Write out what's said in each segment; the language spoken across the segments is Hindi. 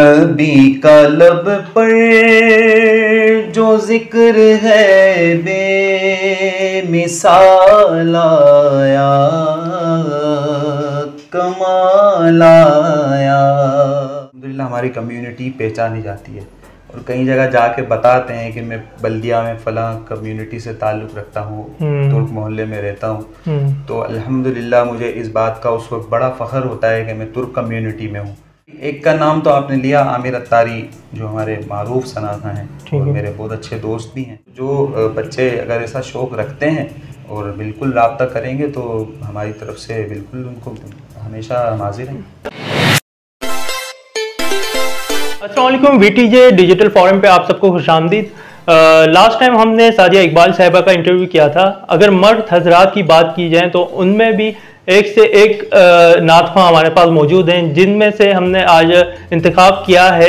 नबी का लब पर जो जिक्र है बेमिसाल आया, कमाल आया। अल्हम्दुलिल्लाह हमारी कम्युनिटी पहचानी जाती है और कई जगह जाके बताते हैं कि मैं बल्दिया में फ़लाँ कम्युनिटी से ताल्लुक़ रखता हूँ, तुर्क मोहल्ले में रहता हूँ। तो अल्हम्दुलिल्लाह मुझे इस बात का उस वक्त बड़ा फ़ख्र होता है कि मैं तुर्क कम्युनिटी में हूँ। एक का नाम तो आपने लिया, आमिर अत्तारी, जो हमारे मारूफ सनाखा हैं और मेरे बहुत अच्छे दोस्त भी हैं। जो बच्चे अगर ऐसा शौक़ रखते हैं और बिल्कुल राब्ता करेंगे तो हमारी तरफ से बिल्कुल उनको हमेशा हम हाजिर हैं। अस्सलाम वालेकुम, VTJ डिजिटल फोरम पे आप सबको खुशामदीद। लास्ट टाइम हमने सादिया इकबाल साहिबा का इंटरव्यू किया था। अगर मर्द हजरात की बात की जाए तो उनमें भी एक से एक नात ख्वां हमारे पास मौजूद हैं, जिनमें से हमने आज इंतखाब किया है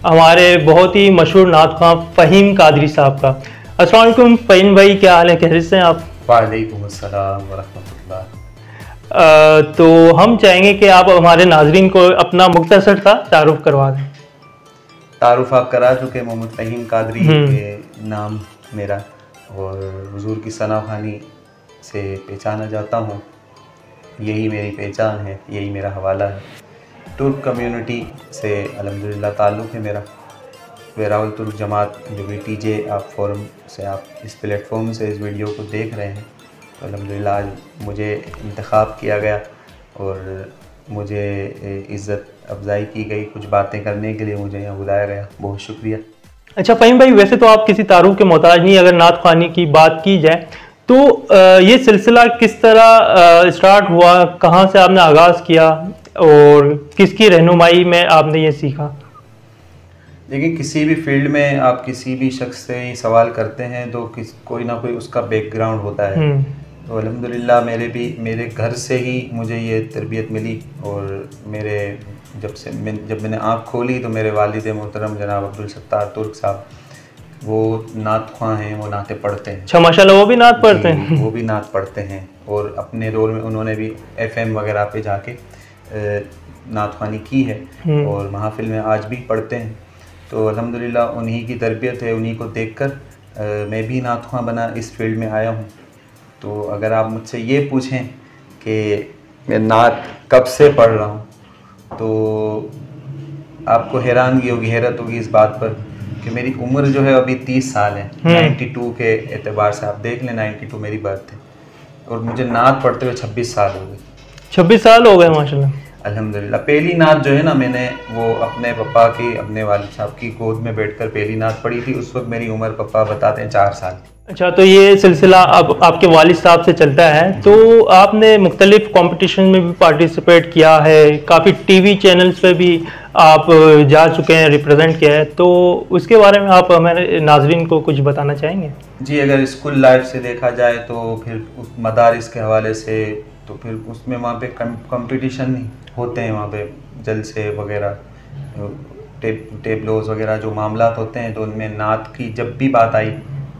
हमारे बहुत ही मशहूर नात ख्वां फ़हीम कादरी साहब का। अस्सलाम वालेकुम फ़हीम भाई, क्या हाल है, खैरियत से हैं आप? वालेकुम अस्सलाम व रहमतुल्लाह। तो हम चाहेंगे कि आप हमारे नाजरीन को अपना मुख्तसर सा तारुफ करवा दें। तारुफ आप करा चुके, मोहम्मद फ़हीम कादरी के नाम मेरा, और हुजूर की सनाखानी से पहचाना जाता हूँ। यही मेरी पहचान है, यही मेरा हवाला है। तुर्क कम्युनिटी से अल्हम्दुलिल्लाह ताल्लुक़ है मेरा। वेरावल तुर्क जमात जो VTJ आप फोरम से, आप इस प्लेटफॉर्म से इस वीडियो को देख रहे हैं, तो अल्हम्दुलिल्लाह आज मुझे इंतखाब किया गया और मुझे इज़्ज़त अफजाई की गई, कुछ बातें करने के लिए मुझे यहाँ बुलाया गया। बहुत शुक्रिया। अच्छा फ़हीम भाई, वैसे तो आप किसी तारुफ के मोहताज नहीं। अगर नात ख्वानी की बात की जाए तो ये सिलसिला किस तरह स्टार्ट हुआ, कहाँ से आपने आगाज़ किया और किसकी रहनुमाई में आपने ये सीखा? देखिए, किसी भी फील्ड में आप किसी भी शख्स से ही सवाल करते हैं तो कोई ना कोई उसका बैकग्राउंड होता है। तो अल्हम्दुलिल्लाह मेरे घर से ही मुझे ये तरबियत मिली और जब मैंने आँख खोली तो मेरे वालिद मोहतरम जनाब अब्दुल सत्तार तुर्क साहब, वो नात ख्वां हैं, वो नाते पढ़ते हैं। अच्छा, माशाल्लाह, वो भी नात पढ़ते हैं? वो भी नात पढ़ते हैं और अपने दौर में उन्होंने भी FM वगैरह पे जाके नात ख्वानी की है और महफिल में आज भी पढ़ते हैं। तो अल्हम्दुलिल्लाह उन्हीं की तरबियत है, उन्हीं को देखकर मैं भी नात ख्वां बना, इस फील्ड में आया हूँ। तो अगर आप मुझसे ये पूछें कि मैं नात कब से पढ़ रहा हूँ तो आपको हैरत होगी इस बात पर कि मेरी उम्र जो है अभी 30 साल है। 92 के एतबार से आप देख लें, 92 मेरी बर्थ है और मुझे नात पढ़ते हुए 26 साल हो गए। 26 साल हो गए, माशाल्लाह। अल्हम्दुलिल्लाह। पहली नात जो है ना, मैंने वो अपने पापा की, अपने वालिद साहब की गोद में बैठकर पहली नात पढ़ी थी। उस वक्त मेरी उम्र पापा बताते हैं 4 साल। अच्छा, तो ये सिलसिला अब आपके वालिद साहब से चलता है। तो आपने मुख्तलिफ कंपटीशन में भी पार्टिसिपेट किया है, काफ़ी TV चैनल्स पे भी आप जा चुके हैं, रिप्रेजेंट किया है, तो उसके बारे में आप हमारे नाजरीन को कुछ बताना चाहेंगे? जी, अगर स्कूल लाइफ से देखा जाए तो फिर उस मदारिस के हवाले से तो फिर उसमें वहाँ पे कंपटीशन होते हैं, वहाँ पे जलसे वगैरह, टेबलोज वगैरह जो मामलात होते हैं, तो उनमें नात की जब भी बात आई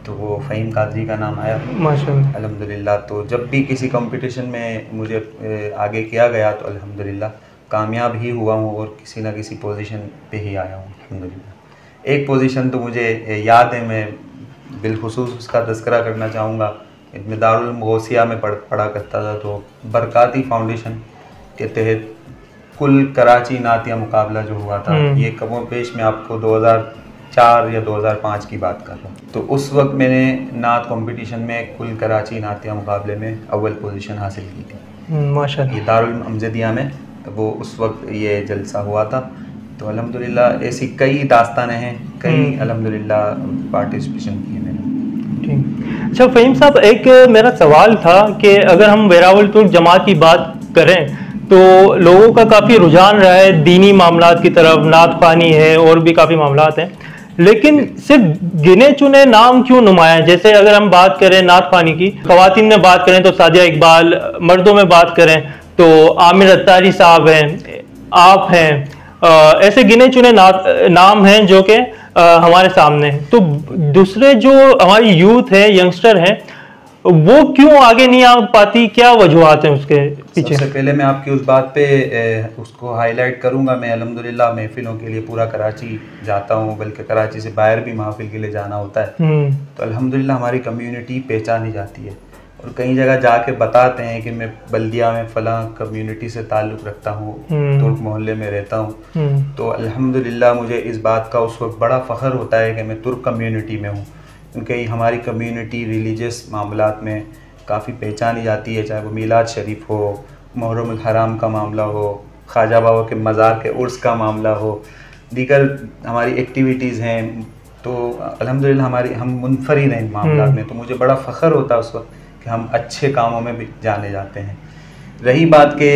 तो वो फ़हीम कादरी का नाम आया माशाल्लाह। अल्हम्दुलिल्लाह। तो जब भी किसी कंपटीशन में मुझे आगे किया गया तो अल्हम्दुलिल्लाह कामयाब ही हुआ हूँ और किसी ना किसी पोजीशन पे ही आया हूँ अल्हम्दुलिल्लाह। एक पोजीशन तो मुझे याद है, मैं बिलखुसूस उसका तज़किरा करना चाहूँगा। मैं दारुल उलूम गौसिया में पढ़ा करता था, तो बरकाती फाउंडेशन के तहत कुल कराची नातिया मुकाबला जो हुआ था, ये कमो पेश मैं आपको 2004 या 2005 की बात कर रहा हूँ। तो उस वक्त मैंने नात कंपटीशन में कुल कराची नातिया मुकाबले में अव्वल पोजीशन हासिल की थी माशाल्लाह। ये दारुल उलूम अमजदिया में, तो वो उस वक्त ये जलसा हुआ था। तो अल्हम्दुलिल्लाह ऐसी कई दास्तानें हैं, कई अल्हम्दुलिल्लाह पार्टिसिपेशन की है मैंने। ठीक। अच्छा फ़हीम साहब, एक मेरा सवाल था कि अगर हम वेरावल तुर्क जमात की बात करें तो लोगों का काफ़ी रुझान रहा है दीनी मामलात की तरफ, नात ख्वानी है और भी काफ़ी मामलात हैं, लेकिन सिर्फ गिने चुने नाम क्यों नुमाया हैं? जैसे अगर हम बात करें नात ख्वानी की, ख़वातीन में बात करें तो सादिया इकबाल, मर्दों में बात करें तो आमिर अत्तारी साहब हैं, आप हैं, ऐसे गिने चुने नाम हैं जो कि हमारे सामने हैं। तो दूसरे जो हमारी यूथ है, यंगस्टर हैं, वो क्यों आगे नहीं आ पाती, क्या वजूहत हैं उसके पीछे? सबसे पहले मैं आपकी उस बात पे उसको हाईलाइट करूंगा। मैं अल्हम्दुलिल्लाह महफिलों के लिए पूरा कराची जाता हूँ, बल्कि कराची से बाहर भी महफिल के लिए जाना होता है। तो अल्हम्दुलिल्लाह हमारी कम्युनिटी पहचानी जाती है और कई जगह जाके बताते हैं कि मैं बल्दिया में फ़लाँ कम्युनिटी से ताल्लुक़ रखता हूँ, तुर्क मोहल्ले में रहता हूँ। तो अल्हम्दुलिल्लाह मुझे इस बात का उस वक्त बड़ा फ़ख्र होता है कि मैं तुर्क कम्युनिटी में हूँ, क्योंकि हमारी कम्युनिटी रिलीजियस मामलात में काफ़ी पहचानी जाती है, चाहे वो मीलाद शरीफ हो, मुहर्रम हराम का मामला हो, ख्वाजा बाबा के मज़ार के उर्स का मामला हो, दीगर हमारी एक्टिविटीज़ हैं। तो अल्हम्दुलिल्लाह हम मुनफरिद हैं इन मामलात में। तो मुझे बड़ा फ़ख्र होता है उस वक्त कि हम अच्छे कामों में भी जाने जाते हैं। रही बात के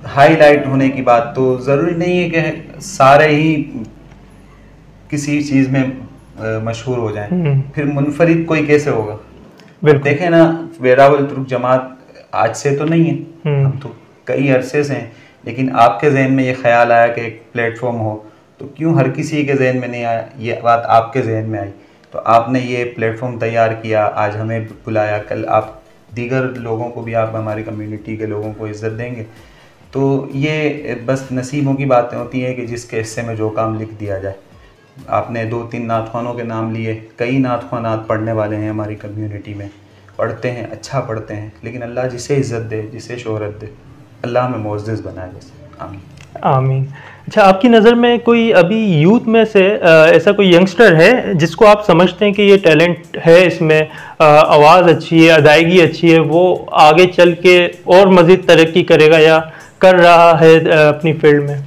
हाईलाइट होने की बात, तो ज़रूरी नहीं है कि सारे ही किसी चीज़ में मशहूर हो जाएं। फिर मुनफरिद कोई कैसे होगा? देखें ना, वेरावल तुर्क जमात आज से तो नहीं है, हम तो कई अरसे से हैं, लेकिन आपके जहन में ये ख्याल आया कि एक प्लेटफॉर्म हो, तो क्यों हर किसी के जहन में नहीं आया? ये बात आपके जहन में आई तो आपने ये प्लेटफॉर्म तैयार किया, आज हमें बुलाया, कल आप दीगर लोगों को भी, आप हमारी कम्युनिटी के लोगों को इज़्ज़त देंगे। तो ये बस नसीबों की बातें होती हैं कि जिसके हिस्से में जो काम लिख दिया जाए। आपने 2-3 नात ख़्वानों के नाम लिए, कई नात ख़्वान नात पढ़ने वाले हैं हमारी कम्युनिटी में, पढ़ते हैं, अच्छा पढ़ते हैं, लेकिन अल्लाह जिसे इज़्ज़त दे, जिसे शोहरत दे, अल्लाह हमें मुअज़्ज़िज़ बनाए बस। आमीन आमीन। अच्छा, आपकी नज़र में कोई अभी यूथ में से ऐसा कोई यंगस्टर है जिसको आप समझते हैं कि ये टैलेंट है, इसमें आवाज़ अच्छी है, अदायगी अच्छी है, वो आगे चल के और मज़ीद तरक्की करेगा या कर रहा है अपनी फील्ड में?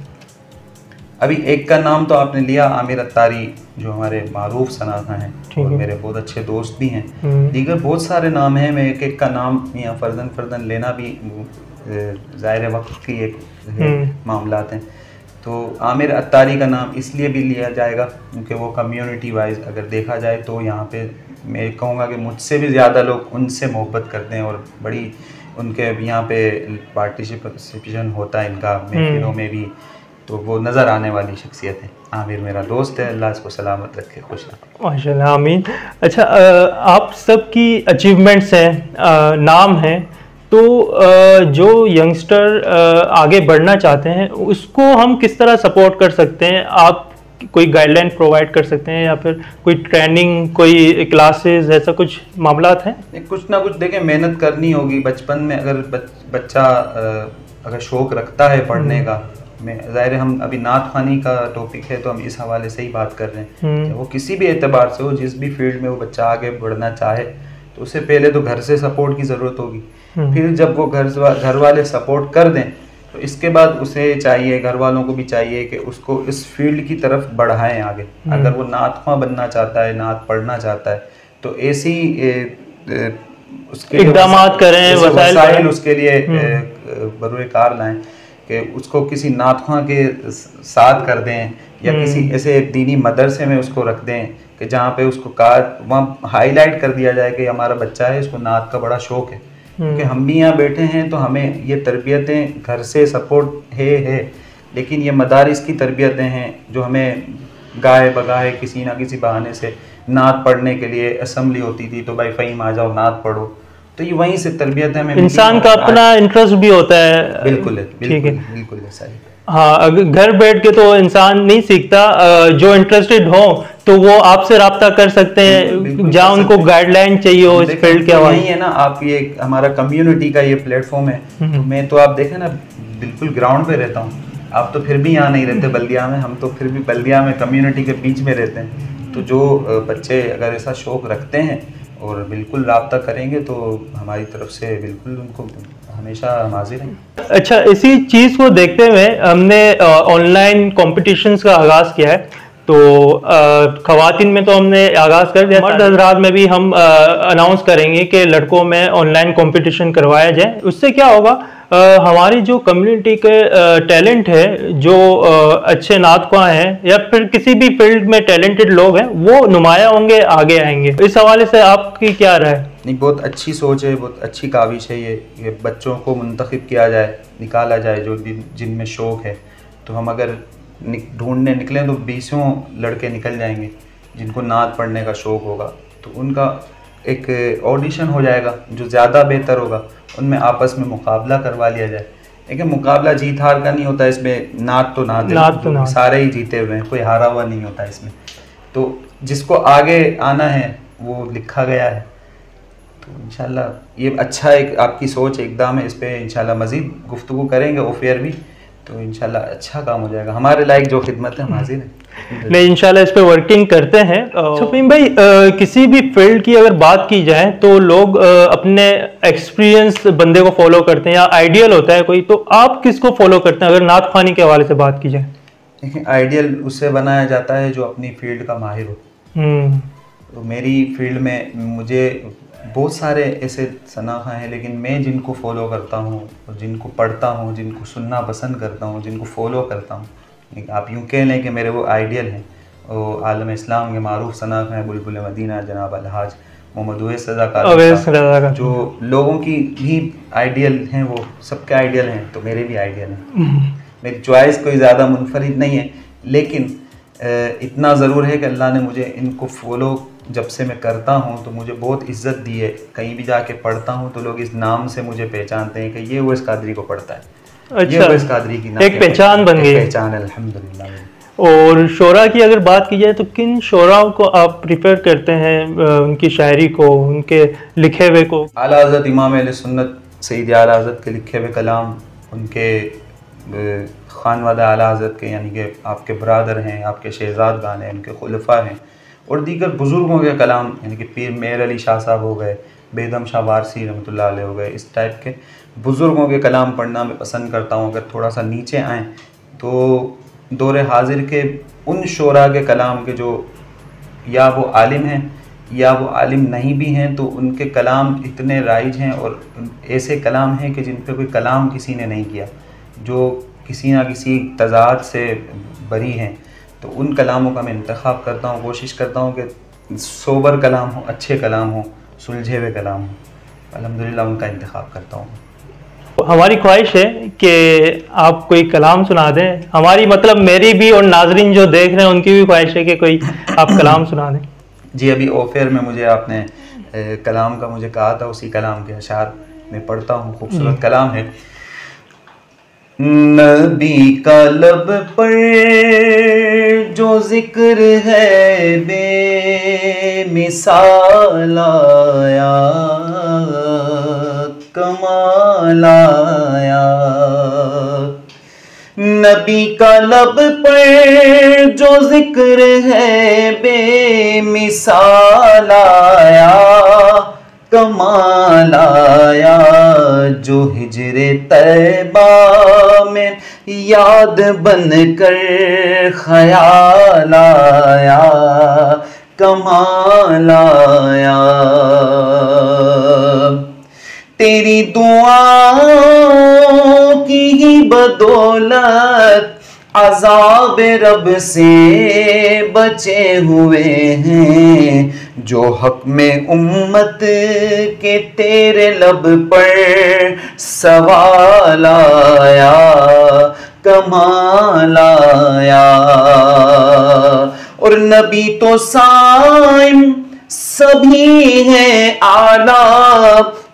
अभी एक का नाम तो आपने लिया, आमिर अत्तारी, जो हमारे मारूफ सनाखा हैं और मेरे बहुत अच्छे दोस्त भी हैं। दीगर बहुत सारे नाम हैं, मैं एक एक का नाम यहाँ फ़र्जन लेना भी ज़ाहिर वक्त की एक मामलात हैं। तो आमिर अत्तारी का नाम इसलिए भी लिया जाएगा क्योंकि वो कम्युनिटी वाइज अगर देखा जाए तो यहाँ पे मैं कहूँगा कि मुझसे भी ज़्यादा लोग उनसे मोहब्बत करते हैं और बड़ी उनके यहाँ पे पार्टिसिपेशन होता है इनका महफिलों में भी, तो वो नज़र आने वाली शख्सियत है। आमिर मेरा दोस्त है, अल्लाह इसको सलामत रखे, खुश रखे। माशाल्लाह, आमीन। अच्छा, आप सब की अचीवमेंट्स हैं, नाम हैं, तो जो यंगस्टर आगे बढ़ना चाहते हैं उसको हम किस तरह सपोर्ट कर सकते हैं? आप कोई गाइडलाइन प्रोवाइड कर सकते हैं या फिर कोई ट्रेनिंग, कोई क्लासेस, ऐसा कुछ मामलात हैं? कुछ ना कुछ देखें, मेहनत करनी होगी। बचपन में अगर बच्चा अगर शौक़ रखता है पढ़ने का, में ज़ाहिर हम अभी नात ख़्वानी का टॉपिक है तो हम इस हवाले से ही बात कर रहे हैं, वो किसी भी एतबार से हो, जिस भी फील्ड में वो बच्चा आगे बढ़ना चाहे, तो उससे पहले तो घर से सपोर्ट की ज़रूरत होगी। फिर जब वो घर वाले सपोर्ट कर दें तो इसके बाद उसे चाहिए, घर वालों को भी चाहिए कि उसको इस फील्ड की तरफ बढ़ाएं आगे। अगर वो नात ख़्वां बनना चाहता है, नात पढ़ना चाहता है, तो ऐसी उसके इक़दामात करें, वसाइल उसके लिए बरूए कार लाएं कि उसको किसी नात ख़्वां के साथ कर दें या किसी ऐसे दीनी मदरसे में उसको रख दें कि जहाँ पे उसको वहाँ हाईलाइट कर दिया जाए कि हमारा बच्चा है, इसको नात का बड़ा शौक़ है। क्योंकि हम भी यहाँ बैठे हैं तो हमें ये तरबियतें घर से सपोर्ट है, लेकिन ये मदारिस की तरबियतें हैं जो हमें गाए बगाए किसी ना किसी बहाने से नात पढ़ने के लिए असेंबली होती थी तो भाई फ़हीम आ जाओ नात पढ़ो, तो ये वहीं से तरबियत है। इंसान का अपना इंटरेस्ट भी होता है। बिल्कुल है, बिल्कुल ऐसा ही। हाँ, अगर घर बैठ के तो इंसान नहीं सीखता, जो इंटरेस्टेड हो तो वो आपसे राब्ता कर सकते हैं जहाँ उनको गाइडलाइन चाहिए हो इस फील्ड के हवाले। नहीं है ना, आप ये हमारा कम्युनिटी का ये प्लेटफॉर्म है, तो मैं तो आप देखें ना बिल्कुल ग्राउंड पे रहता हूँ, आप तो फिर भी यहाँ नहीं रहते बल्दिया में, हम तो फिर भी बल्दिया में कम्युनिटी के बीच में रहते हैं। तो जो बच्चे अगर ऐसा शौक़ रखते हैं और बिल्कुल राब्ता करेंगे तो हमारी तरफ से बिल्कुल उनको हमेशा हम हाजिर हैं। अच्छा, इसी चीज़ को देखते हुए हमने ऑनलाइन कॉम्पिटिशन्स का आगाज़ किया है, तो ख़वातीन में तो हमने आगाज़ कर दिया, मर्द हज़रात में भी हम अनाउंस करेंगे कि लड़कों में ऑनलाइन कंपटीशन करवाया जाए। उससे क्या होगा, हमारी जो कम्युनिटी के टैलेंट है, जो अच्छे नात ख़्वां हैं या फिर किसी भी फील्ड में टैलेंटेड लोग हैं, वो नुमाया होंगे, आगे आएंगे। इस हवाले से आपकी क्या राय है? नहीं, बहुत अच्छी सोच है, बहुत अच्छी काविश है ये बच्चों को मुंतखब किया जाए, निकाला जाए जो जिनमें शौक़ है। तो हम अगर ढूंढने निकलें तो 20 लड़के निकल जाएंगे जिनको नात पढ़ने का शौक़ होगा, तो उनका एक ऑडिशन हो जाएगा, जो ज़्यादा बेहतर होगा उनमें आपस में मुकाबला करवा लिया जाए। लेकिन मुकाबला जीत हार का नहीं होता इसमें, नात तो नात सारे ही जीते हुए हैं, कोई हारा हुआ नहीं होता इसमें। तो जिसको आगे आना है वो लिखा गया है। तो इंशाल्लाह ये अच्छा एक आपकी सोच एकदम है, इस पर इंशाल्लाह मज़ीद गुफ्तगू करेंगे ऑफ एयर भी, तो इंशाल्लाह अच्छा काम हो जाएगा। हमारे लायक जो खिदमत है हम हाजिर हैं। नहीं, इंशाल्लाह इस पे वर्किंग करते हैं। शफीम भाई, किसी भी फील्ड की अगर बात की जाए तो लोग अपने एक्सपीरियंस बंदे को फॉलो करते हैं या आइडियल होता है कोई, तो आप किसको फॉलो करते हैं अगर नात ख़वानी के हवाले से बात की जाए? देखिए, आइडियल उससे बनाया जाता है जो अपनी फील्ड का माहिर हो। तो मेरी फील्ड में मुझे बहुत सारे ऐसे शनाख़ा हैं, लेकिन मैं जिनको फॉलो करता हूँ और जिनको पढ़ता हूँ, जिनको सुनना पसंद करता हूँ, जिनको फॉलो करता हूँ, आप यूँ कह लें कि मेरे वो आइडियल हैं। और आलम इस्लाम के मारूफ शनाख़ा हैं बुलबुल मदीना जनाब अलहाज मोहम्मद उवैस रज़ा का, जो लोगों की भी आइडियल हैं, वो सबके आइडियल हैं, तो मेरे भी आइडियल हैं। मेरी चॉइस कोई ज़्यादा मुनफरिद नहीं है, लेकिन इतना ज़रूर है कि अल्लाह ने मुझे इनको फॉलो जब से मैं करता हूँ तो मुझे बहुत इज़्ज़त दी है। कहीं भी जाके पढ़ता हूँ तो लोग इस नाम से मुझे पहचानते हैं कि ये उवैस कादरी को पढ़ता है। अच्छा, ये उवैस कादरी की एक पहचान बन गई, पहचान अल्हम्दुलिल्लाह। और शोरा की अगर बात की जाए तो किन शोराओं को आप प्रिफर करते हैं, उनकी शायरी को, उनके लिखे हुए को? आला हज़रत इमाम अहले सुन्नत सैयद आला हज़रत के लिखे हुए कलाम, उनके खानवादा आला हज़रत के, यानी कि आपके बरादर हैं, आपके शहज़ादगान हैं, उनके खुलफा हैं, और दीगर बुज़ुर्गों के कलाम, यानी कि पीर मेहर अली शाह साहब हो गए, बेदम शाह वारसी रहमतुल्लाह अलैह हो गए, इस टाइप के बुज़ुर्गों के कलाम पढ़ना मैं पसंद करता हूँ। अगर थोड़ा सा नीचे आएँ तो दौर हाजिर के उन शोरा के कलाम के जो या वो आलिम हैं या वो आलिम नहीं भी हैं, तो उनके कलाम इतने राइज हैं और ऐसे कलाम हैं कि जिन पे कोई कलाम किसी ने नहीं किया, जो किसी ना किसी तज़ाद से बरी हैं। तो उन कलामों का मैं इंतखाब करता हूँ, कोशिश करता हूँ कि सोबर कलाम हो, अच्छे कलाम हो, सुलझे हुए कलाम हो। अल्हम्दुलिल्लाह उनका इंतखाब करता हूँ। हमारी ख्वाहिश है कि आप कोई कलाम सुना दें, हमारी मतलब मेरी भी और नाजरीन जो देख रहे हैं उनकी भी ख्वाहिश है कि कोई आप कलाम सुना दें। जी, अभी ऑफेयर में मुझे आपने कलाम का मुझे कहा था, उसी कलाम के अशार में पढ़ता हूँ। खूबसूरत कलाम है। नबी का लब पर जो जिक्र है बेमिसाल आया, कमाल आया। नबी का लब पर जो जिक्र है बेमिसाल आया, कमाल आया। जो हिजरे तैबा में याद बनकर ख्याल आया, कमाल आया। तेरी दुआओं की ही बदौलत अज़ाब रब से बचे हुए हैं। जो हक में उम्मत के तेरे लब पर सवाल आया, कमाल आया। और नबी तो साइम सभी हैं आला,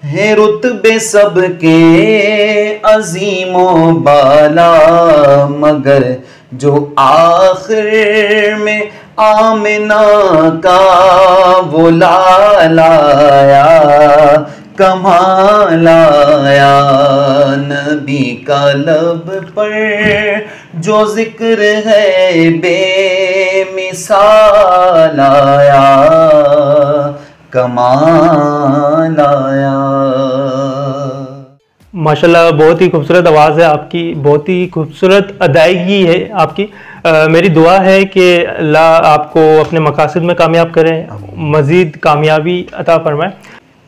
है रुतबे सबके अजीमो बाला। मगर जो आखिर में आमिना का वो लाल आया, कमाल आया। नबी का लब पर जो जिक्र है बेमिसाल आया, कमाल आया। माशाल्लाह, बहुत ही खूबसूरत आवाज़ है आपकी, बहुत ही खूबसूरत अदायगी है आपकी। मेरी दुआ है कि अल्लाह आपको अपने मकासद में कामयाब करें, मज़ीद कामयाबी अता फरमाए।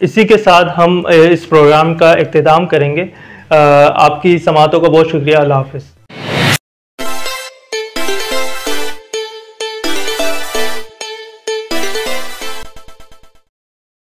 इसी के साथ हम इस प्रोग्राम का इख्तिताम करेंगे। आपकी समातों का बहुत शुक्रिया। अल्लाह हाफ़िज़।